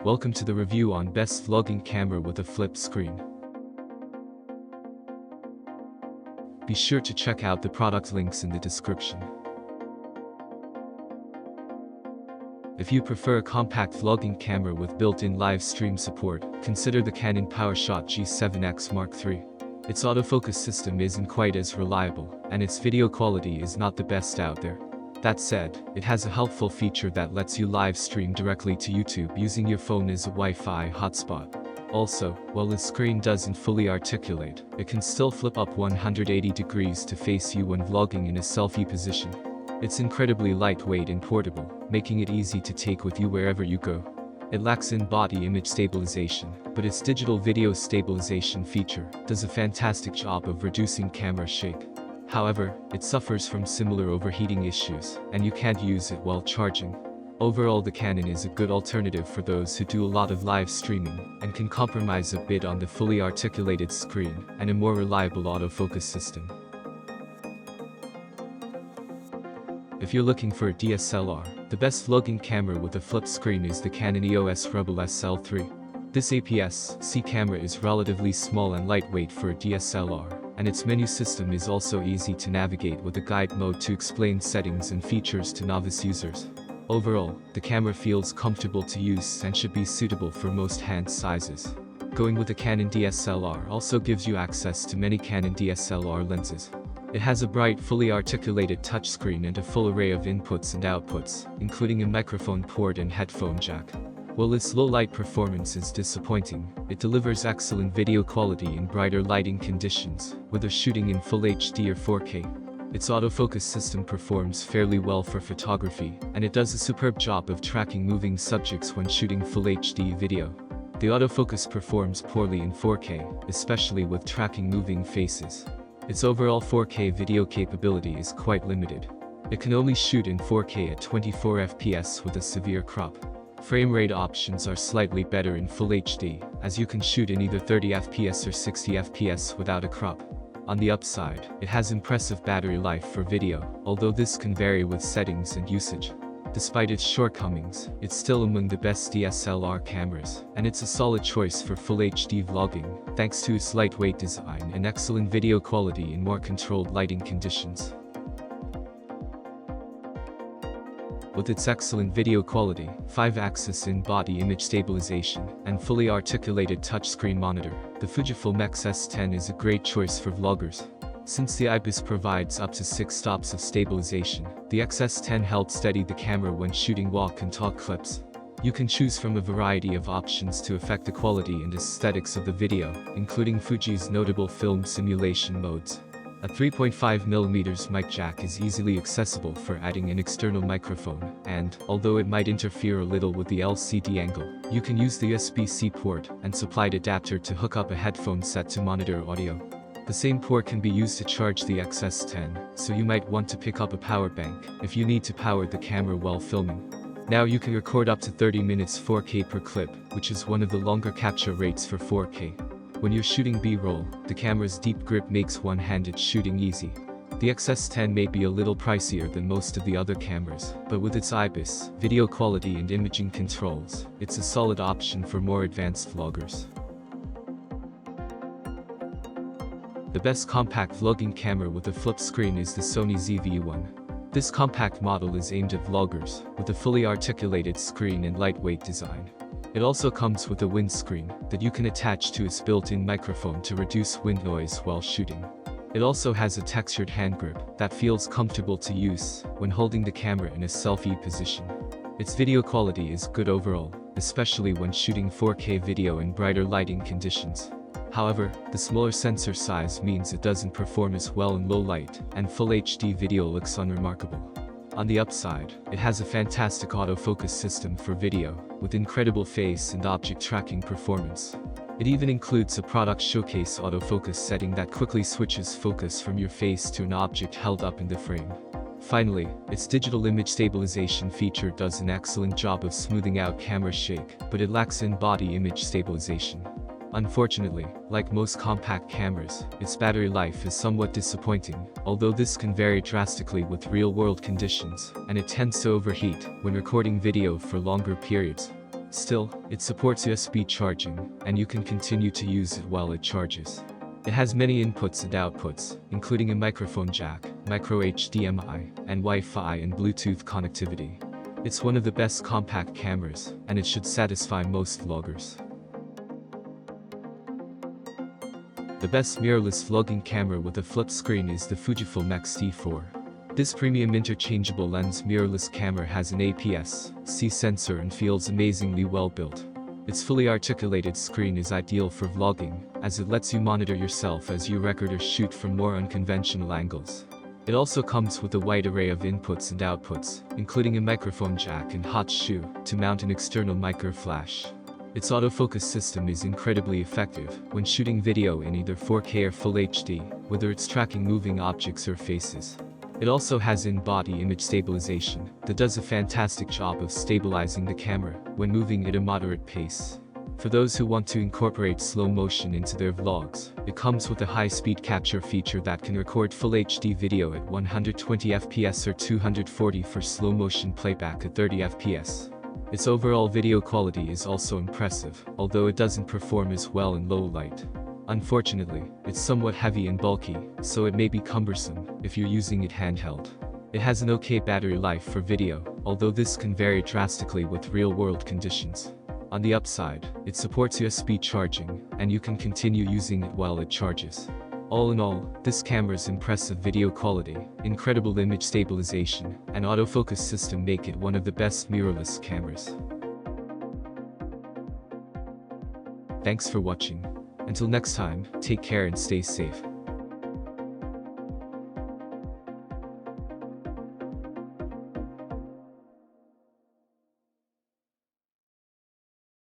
Welcome to the review on best vlogging camera with a flip screen. Be sure to check out the product links in the description. If you prefer a compact vlogging camera with built-in live stream support, consider the Canon Powershot G7X Mark III. Its autofocus system isn't quite as reliable, and its video quality is not the best out there. That said, it has a helpful feature that lets you live stream directly to YouTube using your phone as a Wi-Fi hotspot. Also, while the screen doesn't fully articulate, it can still flip up 180 degrees to face you when vlogging in a selfie position. It's incredibly lightweight and portable, making it easy to take with you wherever you go. It lacks in-body image stabilization, but its digital video stabilization feature does a fantastic job of reducing camera shake. However, it suffers from similar overheating issues, and you can't use it while charging. Overall, the Canon is a good alternative for those who do a lot of live streaming, and can compromise a bit on the fully articulated screen and a more reliable autofocus system. If you're looking for a DSLR, the best vlogging camera with a flip screen is the Canon EOS Rebel SL3. This APS-C camera is relatively small and lightweight for a DSLR, and its menu system is also easy to navigate with a guide mode to explain settings and features to novice users. Overall, the camera feels comfortable to use and should be suitable for most hand sizes. Going with a Canon DSLR also gives you access to many Canon DSLR lenses. It has a bright, fully articulated touchscreen and a full array of inputs and outputs, including a microphone port and headphone jack. While its low-light performance is disappointing, it delivers excellent video quality in brighter lighting conditions, whether shooting in Full HD or 4K. Its autofocus system performs fairly well for photography, and it does a superb job of tracking moving subjects when shooting Full HD video. The autofocus performs poorly in 4K, especially with tracking moving faces. Its overall 4K video capability is quite limited. It can only shoot in 4K at 24 FPS with a severe crop. Frame rate options are slightly better in Full HD, as you can shoot in either 30 FPS or 60 FPS without a crop. On the upside, it has impressive battery life for video, although this can vary with settings and usage. Despite its shortcomings, it's still among the best DSLR cameras, and it's a solid choice for Full HD vlogging, thanks to its lightweight design and excellent video quality in more controlled lighting conditions. With its excellent video quality, 5-axis in-body image stabilization, and fully articulated touchscreen monitor, the Fujifilm X-S10 is a great choice for vloggers. Since the IBIS provides up to 6 stops of stabilization, the X-S10 helps steady the camera when shooting walk and talk clips. You can choose from a variety of options to affect the quality and aesthetics of the video, including Fuji's notable film simulation modes. A 3.5mm mic jack is easily accessible for adding an external microphone, and, although it might interfere a little with the LCD angle, you can use the USB-C port and supplied adapter to hook up a headphone set to monitor audio. The same port can be used to charge the X-S10, so you might want to pick up a power bank if you need to power the camera while filming. Now you can record up to 30 minutes 4K per clip, which is one of the longer capture rates for 4K. When you're shooting B-roll, the camera's deep grip makes one-handed shooting easy. The X-S10 may be a little pricier than most of the other cameras, but with its IBIS, video quality and imaging controls, it's a solid option for more advanced vloggers. The best compact vlogging camera with a flip screen is the Sony ZV-1. This compact model is aimed at vloggers, with a fully articulated screen and lightweight design. It also comes with a windscreen that you can attach to its built-in microphone to reduce wind noise while shooting. It also has a textured hand grip that feels comfortable to use when holding the camera in a selfie position. Its video quality is good overall, especially when shooting 4K video in brighter lighting conditions. However, the smaller sensor size means it doesn't perform as well in low light, and Full HD video looks unremarkable. On the upside, it has a fantastic autofocus system for video, with incredible face and object tracking performance. It even includes a product showcase autofocus setting that quickly switches focus from your face to an object held up in the frame. Finally, its digital image stabilization feature does an excellent job of smoothing out camera shake, but it lacks in-body image stabilization. Unfortunately, like most compact cameras, its battery life is somewhat disappointing, although this can vary drastically with real-world conditions, and it tends to overheat when recording video for longer periods. Still, it supports USB charging, and you can continue to use it while it charges. It has many inputs and outputs, including a microphone jack, micro HDMI, and Wi-Fi and Bluetooth connectivity. It's one of the best compact cameras, and it should satisfy most vloggers. The best mirrorless vlogging camera with a flip screen is the Fujifilm X-S10. This premium interchangeable lens mirrorless camera has an APS-C sensor and feels amazingly well built. Its fully articulated screen is ideal for vlogging, as it lets you monitor yourself as you record or shoot from more unconventional angles. It also comes with a wide array of inputs and outputs, including a microphone jack and hot shoe to mount an external micro flash. Its autofocus system is incredibly effective when shooting video in either 4K or Full HD, whether it's tracking moving objects or faces. It also has in-body image stabilization that does a fantastic job of stabilizing the camera when moving at a moderate pace. For those who want to incorporate slow motion into their vlogs, it comes with a high-speed capture feature that can record Full HD video at 120 fps or 240 for slow motion playback at 30 fps. Its overall video quality is also impressive, although it doesn't perform as well in low light. Unfortunately, it's somewhat heavy and bulky, so it may be cumbersome if you're using it handheld. It has an okay battery life for video, although this can vary drastically with real-world conditions. On the upside, it supports USB charging, and you can continue using it while it charges. All in all, this camera's impressive video quality, incredible image stabilization, and autofocus system make it one of the best mirrorless cameras. Thanks for watching. Until next time, take care and stay safe.